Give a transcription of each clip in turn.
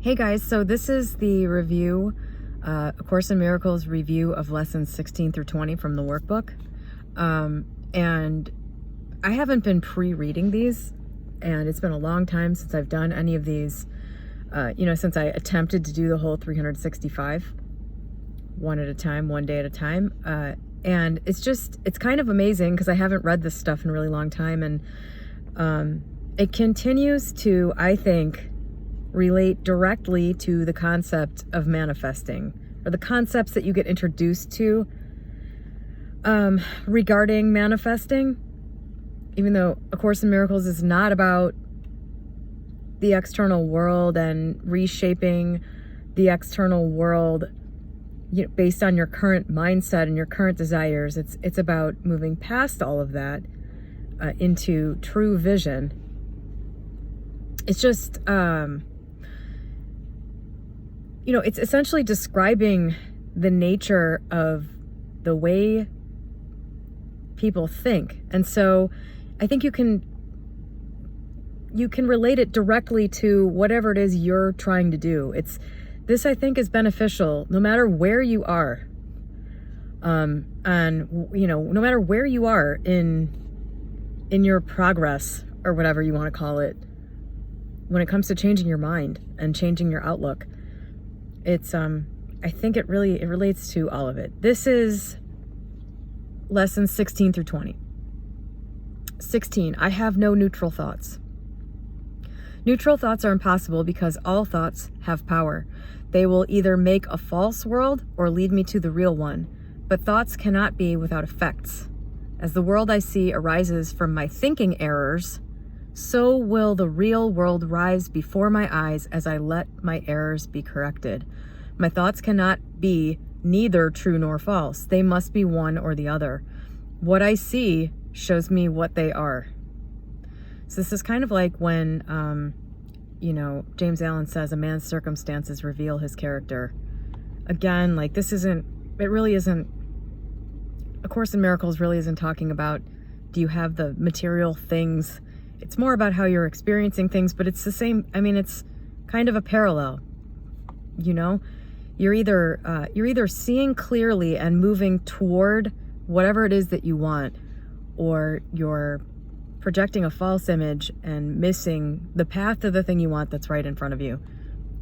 Hey guys, so this is the review, A Course in Miracles review of lessons 16 through 20 from the workbook. And I haven't been pre-reading these, and it's been a long time since I've done any of these, since I attempted to do the whole 365, one at a time, one day at a time. And it's kind of amazing because I haven't read this stuff in a really long time. And it continues to, I think, relate directly to the concept of manifesting, or the concepts that you get introduced to regarding manifesting. Even though A Course in Miracles is not about the external world and reshaping the external world, based on your current mindset and your current desires. It's about moving past all of that into true vision. It's just it's essentially describing the nature of the way people think. And so I think you can relate it directly to whatever it is you're trying to do. This, I think, is beneficial no matter where you are. And no matter where you are in your progress, or whatever you want to call it, when it comes to changing your mind and changing your outlook. I think it relates to all of it. This is lessons 16 through 20. 16, I have no neutral thoughts. Neutral thoughts are impossible because all thoughts have power. They will either make a false world or lead me to the real one. But thoughts cannot be without effects. As the world I see arises from my thinking errors, so will the real world rise before my eyes as I let my errors be corrected. My thoughts cannot be neither true nor false. They must be one or the other. What I see shows me what they are. So this is kind of like when, James Allen says a man's circumstances reveal his character. Again, A Course in Miracles really isn't talking about, do you have the material things? It's more about how you're experiencing things, but it's the same. It's kind of a parallel. You're either seeing clearly and moving toward whatever it is that you want, or you're projecting a false image and missing the path to the thing you want that's right in front of you.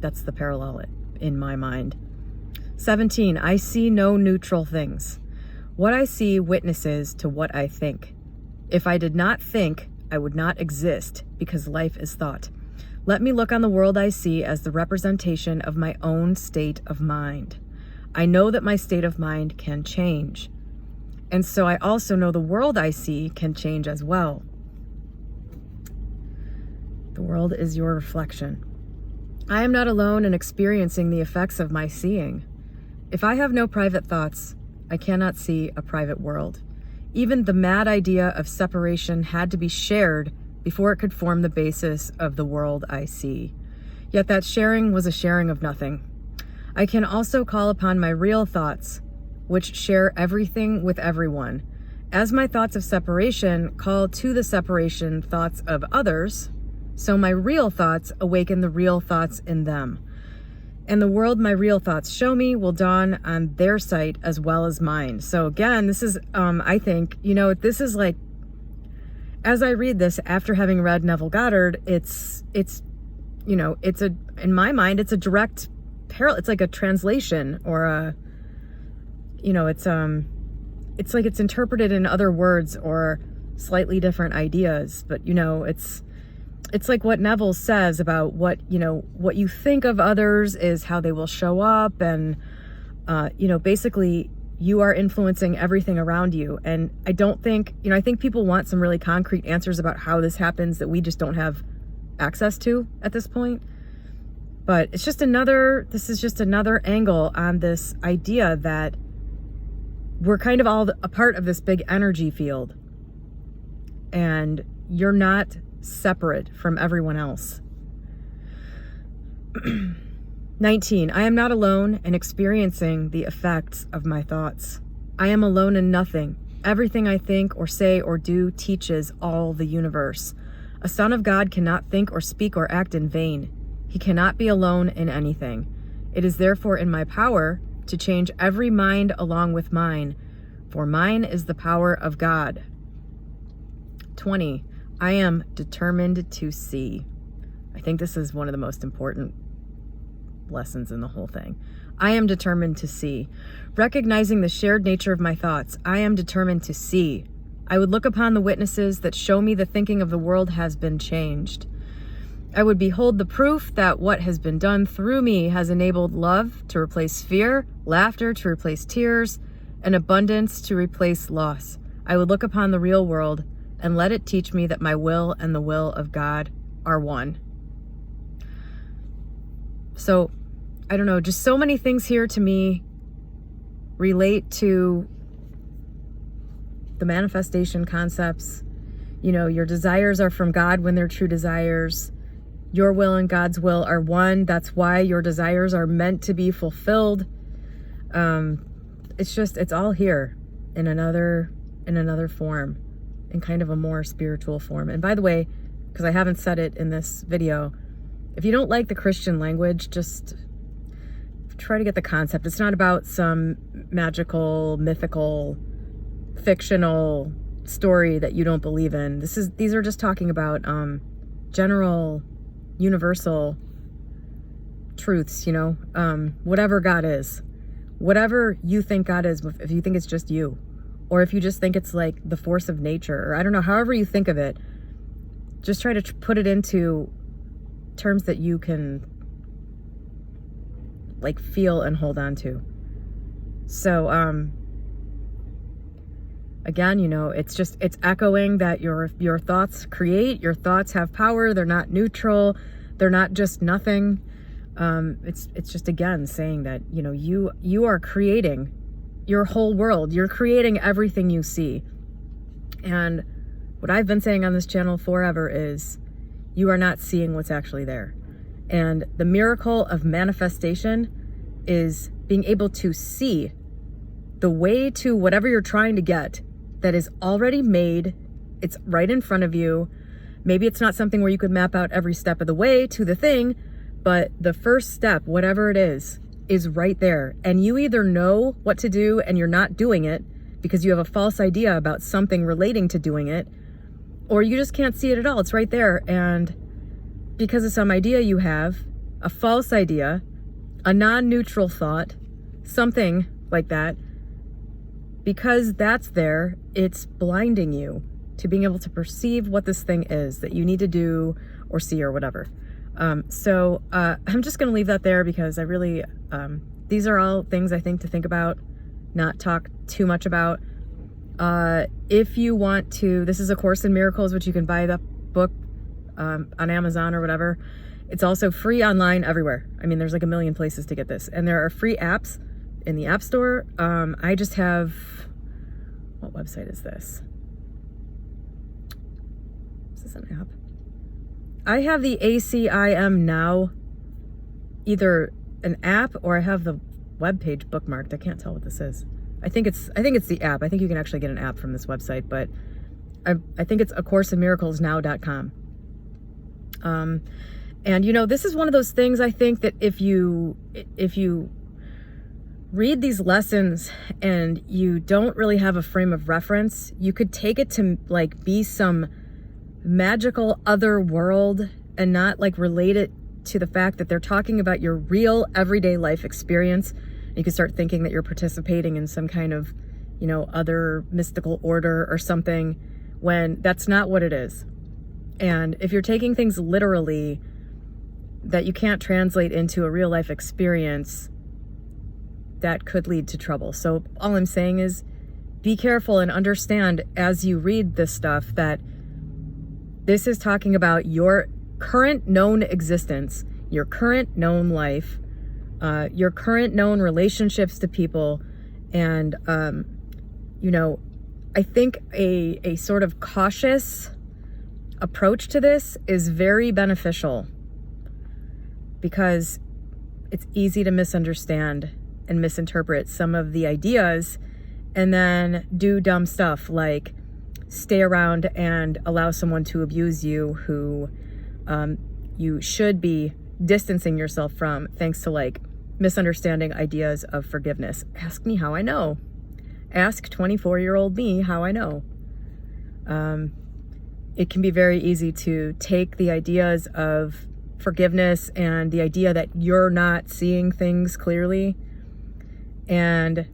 That's the parallel in my mind. 17, I see no neutral things. What I see witnesses to what I think. If I did not think, I would not exist, because life is thought. Let me look on the world I see as the representation of my own state of mind. I know that my state of mind can change. And so I also know the world I see can change as well. The world is your reflection. I am not alone in experiencing the effects of my seeing. If I have no private thoughts, I cannot see a private world. Even the mad idea of separation had to be shared before it could form the basis of the world I see. Yet that sharing was a sharing of nothing. I can also call upon my real thoughts, which share everything with everyone. As my thoughts of separation call to the separation thoughts of others, so my real thoughts awaken the real thoughts in them. And the world my real thoughts show me will dawn on their sight as well as mine. So again, this is, I think, this is like, as I read this after having read Neville Goddard, in my mind, it's a direct parallel. It's like a translation, or it's like it's interpreted in other words or slightly different ideas. But, it's like what Neville says about what you think of others is how they will show up. And, basically you are influencing everything around you. And I don't think, I think people want some really concrete answers about how this happens that we just don't have access to at this point. But this is just another angle on this idea that we're kind of all a part of this big energy field. And you're not separate from everyone else. 19, I am not alone in experiencing the effects of my thoughts. I am alone in nothing. Everything I think or say or do teaches all the universe. A son of God cannot think or speak or act in vain. He cannot be alone in anything. It is therefore in my power to change every mind along with mine, for mine is the power of God. 20. I am determined to see. I think this is one of the most important lessons in the whole thing. I am determined to see. Recognizing the shared nature of my thoughts, I am determined to see. I would look upon the witnesses that show me the thinking of the world has been changed. I would behold the proof that what has been done through me has enabled love to replace fear, laughter to replace tears, and abundance to replace loss. I would look upon the real world and let it teach me that my will and the will of God are one. So, I don't know, just so many things here to me relate to the manifestation concepts. You know, your desires are from God when they're true desires. Your will and God's will are one. That's why your desires are meant to be fulfilled. It's all here in another form, in kind of a more spiritual form. And by the way, because I haven't said it in this video, if you don't like the Christian language, just try to get the concept. It's not about some magical, mythical, fictional story that you don't believe in. These are just talking about general, universal truths, you know, whatever God is, whatever you think God is, if you think it's just you, or if you just think it's like the force of nature, or I don't know, however you think of it, just try to put it into terms that you can like feel and hold on to. So, again, you know, it's echoing that your thoughts create, your thoughts have power. They're not neutral. They're not just nothing. It's just, again, saying that, you know, you are creating your whole world. You're creating everything you see. And what I've been saying on this channel forever is you are not seeing what's actually there. And the miracle of manifestation is being able to see the way to whatever you're trying to get that is already made. It's right in front of you. Maybe it's not something where you could map out every step of the way to the thing, but the first step, whatever it is right there. And you either know what to do and you're not doing it because you have a false idea about something relating to doing it, or you just can't see it at all. It's right there. And because of some idea you have, a false idea, a non-neutral thought, something like that, because that's there, it's blinding you to being able to perceive what this thing is that you need to do or see or whatever. So I'm just going to leave that there because I really, these are all things I think to think about, not talk too much about. If you want to, this is A Course in Miracles, which you can buy the book on Amazon or whatever. It's also free online everywhere. I mean, there's like a million places to get this. And there are free apps in the App Store. I just have, what website is this? Is this an app? I have the ACIM Now, either an app or I have the webpage bookmarked. I can't tell what this is. I think it's the app. I think you can actually get an app from this website, but I think it's acourseinmiraclesnow.com. And you know, this is one of those things I think that if you read these lessons and you don't really have a frame of reference, you could take it to like be some magical other world and not like relate it to the fact that they're talking about your real everyday life experience. You could start thinking that you're participating in some kind of, you know, other mystical order or something, when that's not what it is. And if you're taking things literally that you can't translate into a real life experience, that could lead to trouble. So all I'm saying is be careful and understand as you read this stuff that this is talking about your current known existence, your current known life, your current known relationships to people. And, you know, I think a sort of cautious approach to this is very beneficial because it's easy to misunderstand and misinterpret some of the ideas and then do dumb stuff like stay around and allow someone to abuse you who you should be distancing yourself from, thanks to like misunderstanding ideas of forgiveness. Ask me how I know. Ask 24-year-old me how I know. It can be very easy to take the ideas of forgiveness and the idea that you're not seeing things clearly and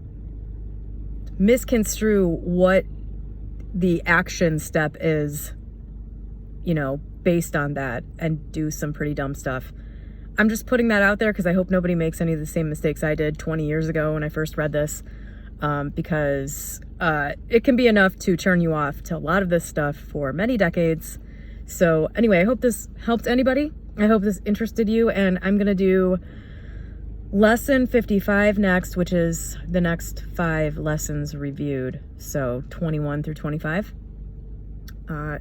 misconstrue what the action step is, you know, based on that, and do some pretty dumb stuff. I'm just putting that out there because I hope nobody makes any of the same mistakes I did 20 years ago when I first read this, because it can be enough to turn you off to a lot of this stuff for many decades. So anyway, I hope this helped anybody. I hope this interested you, and I'm going to do lesson 55 next, which is the next 5 lessons reviewed. So 21 through 25.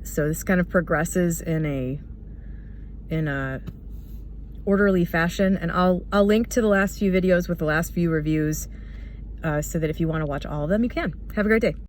So this kind of progresses in a orderly fashion, and I'll link to the last few videos with the last few reviews, so that if you want to watch all of them, you can. Have a great day.